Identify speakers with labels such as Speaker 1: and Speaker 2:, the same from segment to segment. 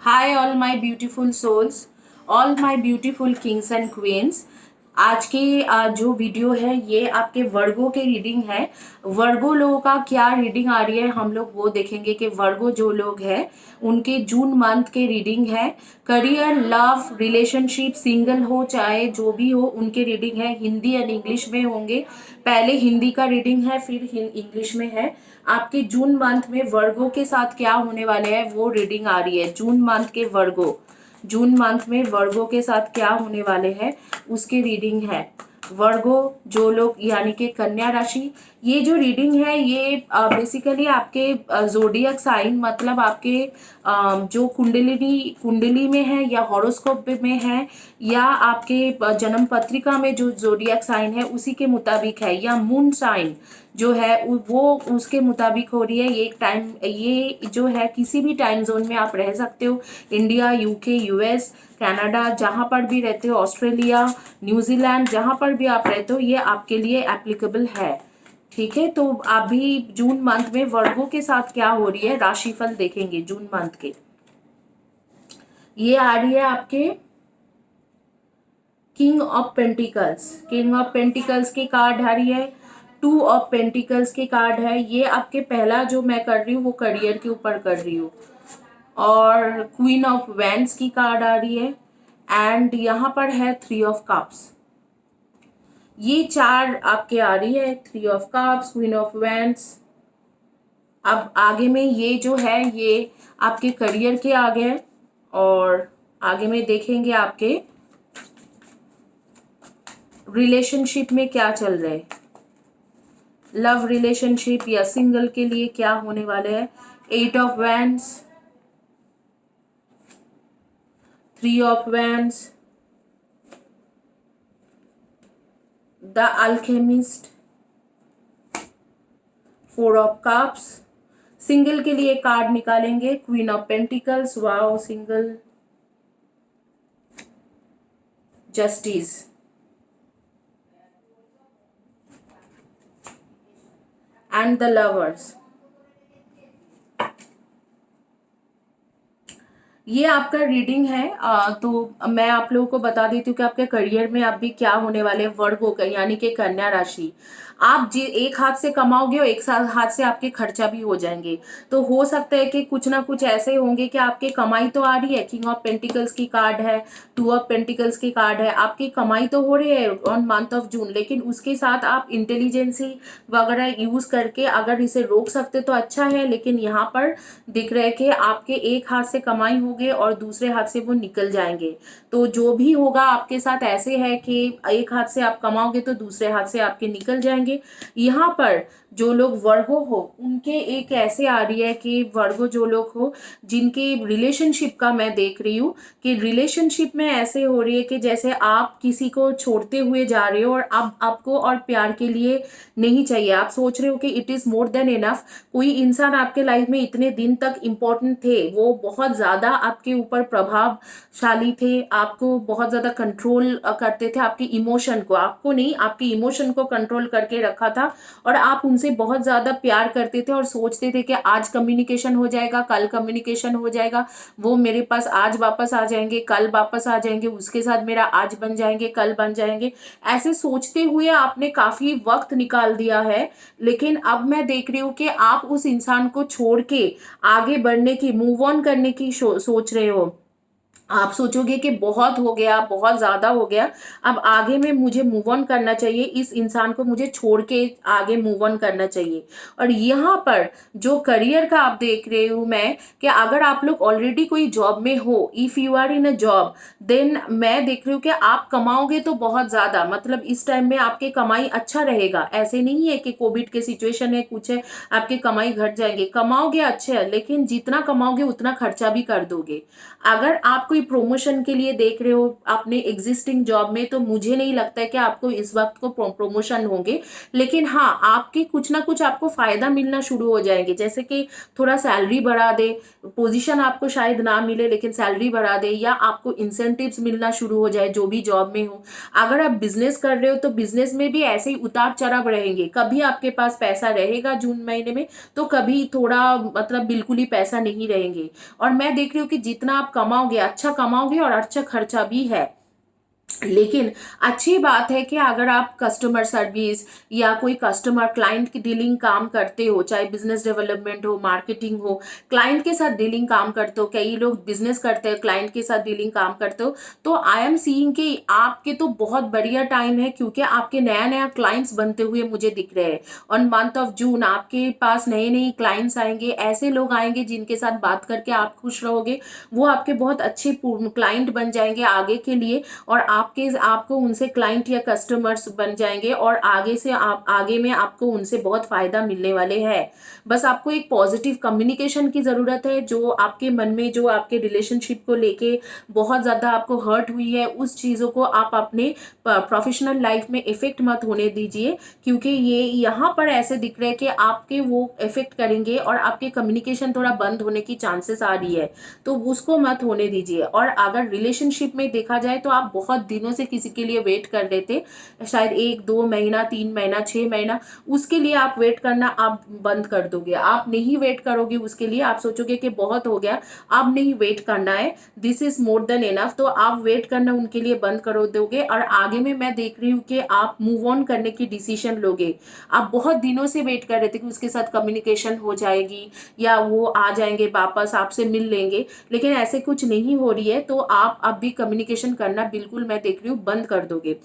Speaker 1: Hi, all my beautiful souls, all my beautiful kings and queens. आज की जो video है ये आपके वर्गो के रीडिंग है। वर्गो लोगों का क्या रीडिंग आ रही है हम लोग वो देखेंगे कि वर्गो जो लोग हैं उनके जून मंथ के रीडिंग है। करियर, लव, रिलेशनशिप, सिंगल हो चाहे जो भी हो उनके रीडिंग है। हिंदी एंड इंग्लिश में होंगे। पहले हिंदी का रीडिंग है फिर इंग्लिश में है। आपके जून मंथ में वर्गो के साथ क्या होने वाले हैं वो रीडिंग आ रही है। जून मंथ के वर्गो, जून मंथ में वर्गो के साथ क्या होने वाले हैं उसकी रीडिंग है। वर्गो जो लोग यानी कि कन्या राशि, ये जो रीडिंग है ये बेसिकली आपके जोडियक साइन मतलब आपके जो कुंडली में है या हॉरोस्कोप में है या आपके जन्म पत्रिका में जो जोडियक साइन है उसी के मुताबिक है, या मून साइन जो है वो उसके मुताबिक हो रही है। ये एक टाइम, ये जो है किसी भी टाइम जोन में आप रह सकते हो। इंडिया, यूके, यूएस, कनाडा, जहां पर भी रहते हो, ऑस्ट्रेलिया, न्यूजीलैंड, जहां पर भी आप रहते हो ये आपके लिए एप्लीकेबल है। ठीक है, तो अभी जून मंथ में वर्गों के साथ क्या हो रही है राशिफल देखेंगे जून मंथ के। ये आ रही है आपके king of pentacles, king of pentacles की कार्ड आ रही है। टू ऑफ पेंटिकल्स की कार्ड है। ये आपके पहला जो मैं कर रही हूँ वो करियर के ऊपर कर रही हूँ। और क्वीन ऑफ वैंड्स की कार्ड आ रही है एंड यहाँ पर है थ्री ऑफ कप्स। ये चार आपके आ रही है, three of cups, queen of wands. अब आगे में ये जो है ये आपके करियर के आगे है और आगे में देखेंगे आपके रिलेशनशिप में क्या चल रहा है। लव रिलेशनशिप या सिंगल के लिए क्या होने वाले हैं। Eight of wands, three of wands, the alchemist, four of cups. Single के लिए कार्ड निकालेंगे queen of pentacles, wow single, justice and the lovers. ये आपका रीडिंग है। तो मैं आप लोगों को बता देती हूँ कि आपके करियर में अभी क्या होने वाले वर्ग होकर यानी कि कन्या राशि। आप जी एक हाथ से कमाओगे और एक हाथ से आपके खर्चा भी हो जाएंगे। तो हो सकता है कि कुछ ना कुछ ऐसे होंगे कि आपके कमाई तो आ रही है, किंग ऑफ पेंटिकल्स की कार्ड है, टू ऑफ पेंटिकल्स की कार्ड है, आपकी कमाई तो हो रही है ऑन मंथ ऑफ जून, लेकिन उसके साथ आप इंटेलिजेंसी वगैरह यूज करके अगर इसे रोक सकते तो अच्छा है। लेकिन यहाँ पर दिख रहा है कि आपके एक हाथ से कमाई होगी और दूसरे हाथ से वो निकल जाएंगे। तो जो भी होगा आपके साथ ऐसे है कि एक हाथ से आप कमाओगे तो दूसरे हाथ से आपके निकल जाएंगे। यहाँ पर जो लोग वर्गो हो उनके एक ऐसे आ रही है कि वर्गो जो लोग हो जिनके रिलेशनशिप का मैं देख रही हूँ कि रिलेशनशिप में ऐसे हो रही है कि जैसे आप किसी को छोड़ते हुए जा रहे हो और अब आपको और प्यार के लिए नहीं चाहिए। आप सोच रहे हो कि it is more than enough. कोई इंसान आपके लाइफ में इतने दिन तक इम्पोर्टेंट थे, वो बहुत ज्यादा आपके ऊपर प्रभावशाली थे, आपको बहुत ज्यादा कंट्रोल करते थे, आपकी इमोशन को, आपको नहीं आपकी इमोशन को कंट्रोल करके रखा था और आप उनसे बहुत ज्यादा प्यार करते थे और सोचते थे कि आज कम्युनिकेशन हो जाएगा, कल कम्युनिकेशन हो जाएगा, वो मेरे पास आज वापस आ जाएंगे, कल वापस आ जाएंगे, उसके साथ मेरा आज बन जाएंगे, कल बन जाएंगे। ऐसे सोचते हुए आपने काफी वक्त निकाल दिया है। लेकिन अब मैं देख रही हूँ कि आप उस इंसान को छोड़ के आगे बढ़ने की, मूव ऑन करने की सोच रहे हो। आप सोचोगे कि बहुत हो गया, बहुत ज्यादा हो गया, अब आगे में मुझे मूव ऑन करना चाहिए, इस इंसान को मुझे छोड़ के आगे मूव ऑन करना चाहिए। और यहाँ पर जो करियर का आप देख रहे हूँ मैं कि अगर आप लोग ऑलरेडी कोई जॉब में हो, if you are in a job, then मैं देख रही हूँ कि आप कमाओगे तो बहुत ज्यादा, मतलब इस टाइम में आपके कमाई अच्छा रहेगा। ऐसे नहीं है कि कोविड के सिचुएशन है कुछ है आपके कमाई घट जाएंगे, कमाओगे अच्छे है लेकिन जितना कमाओगे उतना खर्चा भी कर दोगे। अगर आप कोई प्रमोशन के लिए देख रहे हो अपने एग्जिस्टिंग जॉब में, तो मुझे नहीं लगता है कि आपको इस वक्त को प्रमोशन होंगे। लेकिन हाँ, आपके कुछ ना कुछ आपको फायदा मिलना शुरू हो जाएंगे, जैसे कि थोड़ा सैलरी बढ़ा दे, पोजीशन आपको शायद ना मिले लेकिन सैलरी बढ़ा दे, या आपको इंसेंटिव्स मिलना शुरू हो जाए जो भी जॉब में हो। अगर आप बिजनेस कर रहे हो तो बिजनेस में भी ऐसे ही उतार चढ़ाव रहेंगे, कभी आपके पास पैसा रहेगा जून महीने में, तो कभी थोड़ा मतलब बिल्कुल ही पैसा नहीं रहेंगे। और मैं देख रही हूँ कि जितना आप कमाओगे अच्छा कमाओगे और अच्छा खर्चा भी है। लेकिन अच्छी बात है कि अगर आप कस्टमर सर्विस या कोई कस्टमर क्लाइंट की डीलिंग काम करते हो, चाहे बिजनेस डेवलपमेंट हो, मार्केटिंग हो, क्लाइंट के साथ डीलिंग काम करते हो, कई लोग बिजनेस करते हैं क्लाइंट के साथ डीलिंग काम करते हो, तो आई एम सीइंग कि आपके तो बहुत बढ़िया टाइम है, क्योंकि आपके नया नया क्लाइंट्स बनते हुए मुझे दिख रहे हैं। ऑन मंथ ऑफ जून आपके पास नए नए क्लाइंट्स आएंगे, ऐसे लोग आएंगे जिनके साथ बात करके आप खुश रहोगे, वो आपके बहुत अच्छे क्लाइंट बन जाएंगे आगे के लिए, और आपको उनसे क्लाइंट या कस्टमर्स बन जाएंगे, और आगे से आप आगे में आपको उनसे बहुत फायदा मिलने वाले हैं। बस आपको एक पॉजिटिव कम्युनिकेशन की जरूरत है, जो आपके मन में जो आपके रिलेशनशिप को लेके बहुत ज्यादा आपको हर्ट हुई है, उस चीजों को आप अपने प्रोफेशनल लाइफ में इफेक्ट मत होने दीजिए, क्योंकि ये यहाँ पर ऐसे दिख रहा है कि आपके वो इफेक्ट करेंगे और आपके कम्युनिकेशन थोड़ा बंद होने की चांसेस आ रही है, तो उसको मत होने दीजिए। और अगर रिलेशनशिप में देखा जाए तो आप बहुत दिनों से किसी के लिए वेट कर रहे थे, शायद 1 2 महीना 3 महीना 6 महीना, उसके लिए आप वेट करना आप बंद कर दोगे, आप नहीं वेट करोगे उसके लिए, आप सोचोगे कि बहुत हो गया, अब नहीं वेट करना है, this is more than enough, तो आप वेट करना उनके लिए बंद करो दोगे। और आगे में मैं देख रही हूँ कि आप मूव ऑन करने की डिसीजन लोगे। आप बहुत दिनों से वेट कर रहे थे कि उसके साथ कम्युनिकेशन हो जाएगी या वो आ जाएंगे वापस आपसे मिल लेंगे, लेकिन ऐसे कुछ नहीं हो रही है, तो आप अब भी कम्युनिकेशन करना बिल्कुल मैं देख रही हूँ बंद कर दोगे।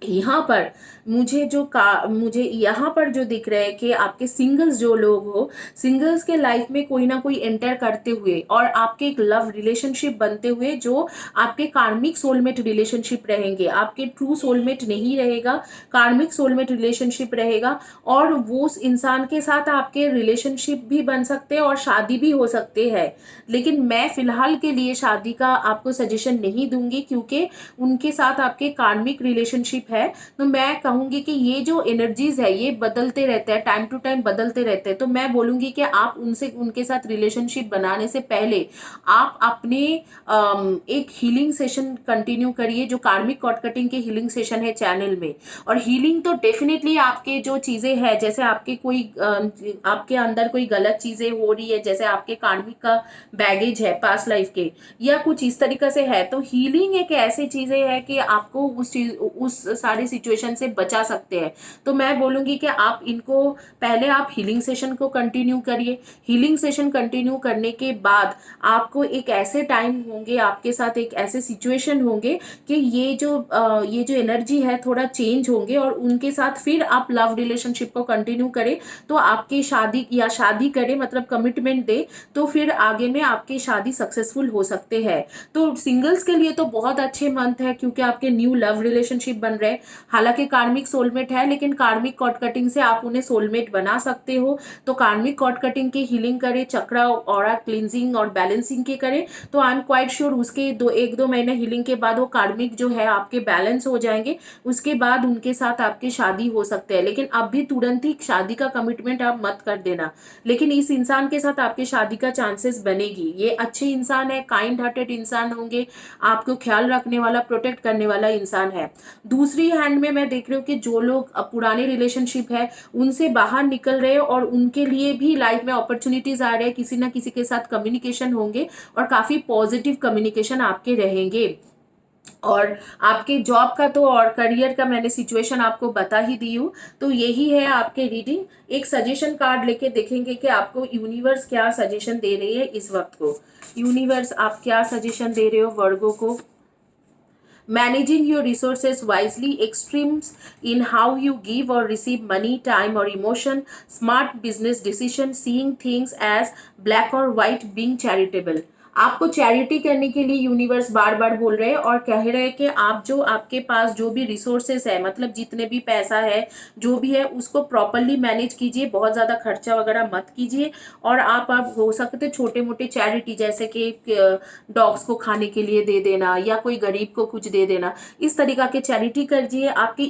Speaker 1: यहाँ पर मुझे यहाँ पर जो दिख रहा है कि आपके सिंगल्स जो लोग हो, सिंगल्स के लाइफ में कोई ना कोई एंटर करते हुए और आपके एक लव रिलेशनशिप बनते हुए, जो आपके कार्मिक सोलमेट रिलेशनशिप रहेंगे, आपके ट्रू सोलमेट नहीं रहेगा, कार्मिक सोलमेट रिलेशनशिप रहेगा। और वो उस इंसान के साथ आपके रिलेशनशिप भी बन सकते हैं और शादी भी हो सकते हैं, लेकिन मैं फिलहाल के लिए शादी का आपको सजेशन नहीं दूंगी, क्योंकि उनके साथ आपके कार्मिक रिलेशनशिप है। तो मैं कहूंगी कि ये जो एनर्जीज है ये बदलते रहते हैं, टाइम टू टाइम बदलते रहते हैं, तो मैं बोलूंगी कि आप उनके साथ रिलेशनशिप बनाने से पहले आप अपने एक हीलिंग सेशन कंटिन्यू करिए, जो कार्मिक कॉर्ड कटिंग के हीलिंग सेशन है चैनल में। और हीलिंग तो डेफिनेटली आपके जो चीजें हैं, जैसे आपके अंदर कोई गलत चीजें हो रही है, जैसे आपके कार्मिक का बैगेज है पास्ट लाइफ के, या कुछ इस तरीके से है, तो हीलिंग एक ऐसी चीजें है कि आपको उस सारी सिचुएशन से बचा सकते हैं। तो मैं बोलूंगी कि आप इनको पहले आप हीलिंग सेशन को कंटिन्यू करिए। हीलिंग सेशन कंटिन्यू करने के बाद आपको एक ऐसे टाइम होंगे, आपके साथ एक ऐसे सिचुएशन होंगे कि ये जो एनर्जी है थोड़ा चेंज होंगे, और उनके साथ फिर आप लव रिलेशनशिप को कंटिन्यू करें, तो आपकी शादी करें, मतलब कमिटमेंट दे, तो फिर आगे में आपकी शादी सक्सेसफुल हो सकते हैं। तो सिंगल्स के लिए तो बहुत अच्छे मंथ है, क्योंकि आपके न्यू लव रिलेशनशिप बन रहे हैं। हालांकि कार्मिक सोलमेट है, लेकिन कार्मिक कॉर्ड कटिंग से आप उन्हें सोलमेट बना सकते हो। तो कार्मिक कॉर्ड कटिंग की हीलिंग करें, चक्रा ऑरा क्लींजिंग और बैलेंसिंग के करें, तो आई एम क्वाइट श्योर उसके 1 2 महीने हीलिंग के बाद वो कार्मिक जो है आपके बैलेंस हो जाएंगे, उसके बाद उनके साथ आपकी शादी हो सकते हैं। लेकिन अब भी तुरंत ही शादी का कमिटमेंट आप मत कर देना, लेकिन इस इंसान के साथ आपकी शादी का चांसेस बनेगी। ये अच्छे इंसान है, काइंड हार्टेड इंसान होंगे, आपको ख्याल रखने वाला, प्रोटेक्ट करने वाला इंसान है। दूसरी हैंड में मैं देख रही हूँ कि जो लोग पुराने रिलेशनशिप है उनसे बाहर निकल रहे हैं, और उनके लिए भी लाइफ में अपॉर्चुनिटीज आ रहे हैं, किसी ना किसी के साथ कम्युनिकेशन होंगे, और काफी पॉजिटिव कम्युनिकेशन आपके रहेंगे। और आपके जॉब का तो और करियर का मैंने सिचुएशन आपको बता ही दी हूँ। तो यही है आपके रीडिंग। एक सजेशन कार्ड लेके देखेंगे कि आपको यूनिवर्स क्या सजेशन दे रही है इस वक्त को। यूनिवर्स आप क्या सजेशन दे रहे हो वर्गो को? Managing your resources wisely, extremes in how you give or receive money, time or emotion, smart business decision, seeing things as black or white, being charitable. आपको चैरिटी करने के लिए यूनिवर्स बार बार बोल रहे हैं और कह रहे हैं कि आप जो आपके पास जो भी रिसोर्सेस है, मतलब जितने भी पैसा है जो भी है उसको प्रॉपरली मैनेज कीजिए, बहुत ज़्यादा खर्चा वगैरह मत कीजिए। और आप हो सकते छोटे मोटे चैरिटी जैसे कि डॉग्स को खाने के लिए दे देना या कोई गरीब को कुछ दे देना, इस तरीका के चैरिटी करिए। आपके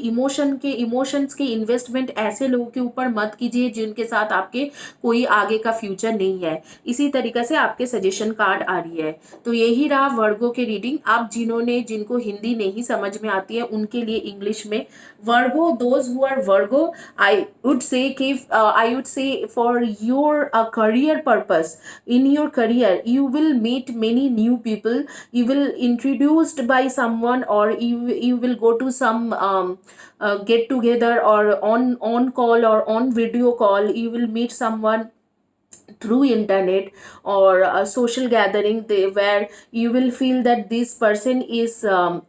Speaker 1: इमोशंस के इन्वेस्टमेंट ऐसे लोगों के ऊपर मत कीजिए जिनके साथ आपके कोई आगे का फ्यूचर नहीं है। इसी तरीके से आपके सजेशन कार्ड आ रही है। तो यही रहा वर्गो के रीडिंग। आप जिनको हिंदी नहीं समझ में आती है उनके लिए इंग्लिश में Virgo, those who are Virgo, I would say for your career purpose, in your career you will meet many new people, you will introduced by someone, or you will go to some get together or on call or on video call, you will meet someone through internet or a social gathering, where you will feel that this person is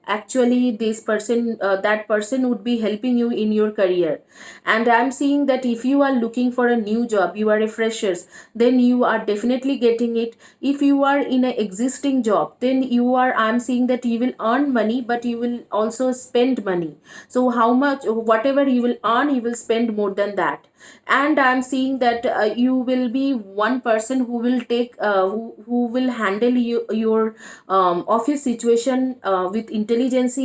Speaker 1: actually this person that person would be helping you in your career. And I'm seeing that if you are looking for a new job, you are a freshers, then you are definitely getting it. If you are in an existing job, then I'm seeing that you will earn money but you will also spend money. So how much, whatever you will earn, you will spend more than that. And I'm seeing that you will be one person who will who will handle your office situation with intelligence,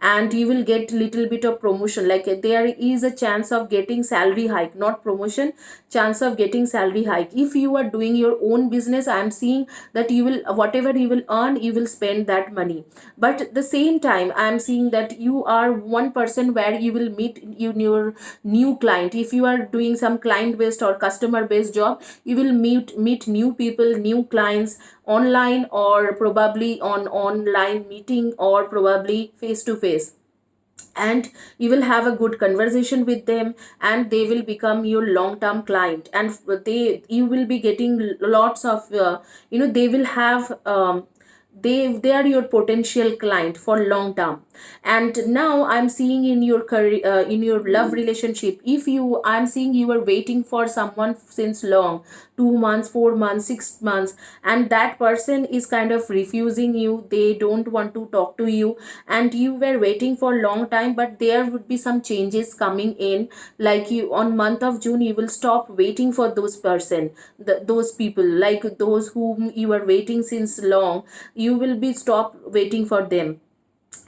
Speaker 1: and you will get little bit of promotion. Like there is a chance of getting salary hike, not promotion, chance of getting salary hike. If you are doing your own business, I'm seeing that you will, whatever you will earn, you will spend that money. But at the same time, I'm seeing that you are one person where you will meet in your new client. If you are doing some client based or customer based job, you will meet new people, new clients, online or probably on online meeting or probably face to face. And you will have a good conversation with them, and they will become your long term client, and you will be getting lots of they will have they are your potential client for long term. And now I'm seeing in your career, in your love relationship, if you I'm seeing you are waiting for someone since long, 2 months, 4 months, 6 months, and that person is kind of refusing you, they don't want to talk to you, and you were waiting for long time, but there would be some changes coming in. Like you, on month of June, you will stop waiting for those people, like those whom you are waiting since long, you will be stop waiting for them,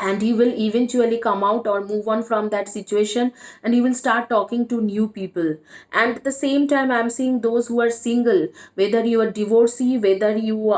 Speaker 1: and you will eventually come out or move on from that situation, and you will start talking to new people. And at the same time, I'm seeing those who are single, whether you are divorcee, whether you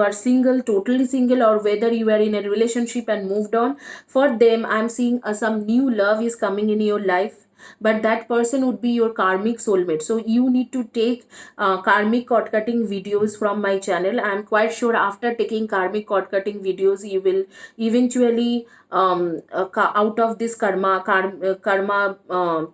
Speaker 1: are single, totally single, or whether you are in a relationship and moved on. For them, I'm seeing some new love is coming in your life, but that person would be your karmic soulmate. So you need to take karmic cord cutting videos from my channel. I'm quite sure after taking karmic cord cutting videos, you will eventually out of this karma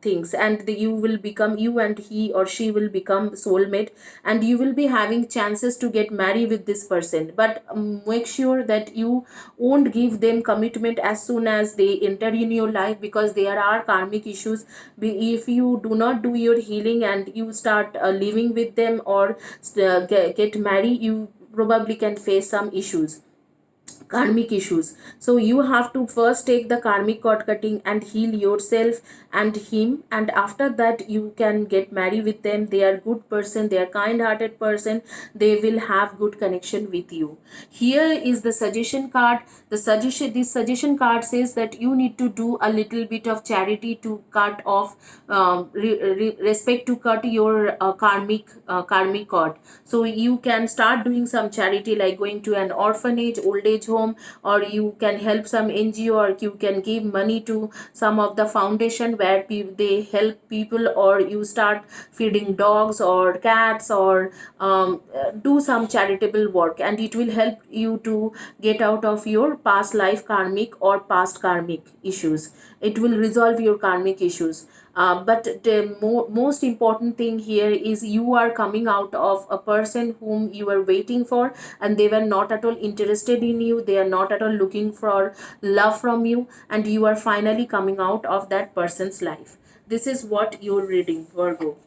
Speaker 1: things, and you will become, you and he or she will become soulmate, and you will be having chances to get married with this person. But make sure that you won't give them commitment as soon as they enter in your life, because there are karmic issues. If you do not do your healing and you start living with them or get married, you probably can face some issues, karmic issues. So you have to first take the karmic cord cutting and heal yourself and him, and after that you can get married with them. They are good person, they are kind hearted person, they will have good connection with you. Here is the suggestion card. This suggestion card says that you need to do a little bit of charity to cut off respect, to cut your karmic cord. So you can start doing some charity, like going to an orphanage, old age home, or you can help some NGO, or you can give money to some of the foundation where they help people, or you start feeding dogs or cats, or do some charitable work, and it will help you to get out of your past life karmic or past karmic issues. It will resolve your karmic issues. But the most important thing here is you are coming out of a person whom you were waiting for, and they were not at all interested in you, they are not at all looking for love from you, and you are finally coming out of that person's life. This is what you're reading, Virgo.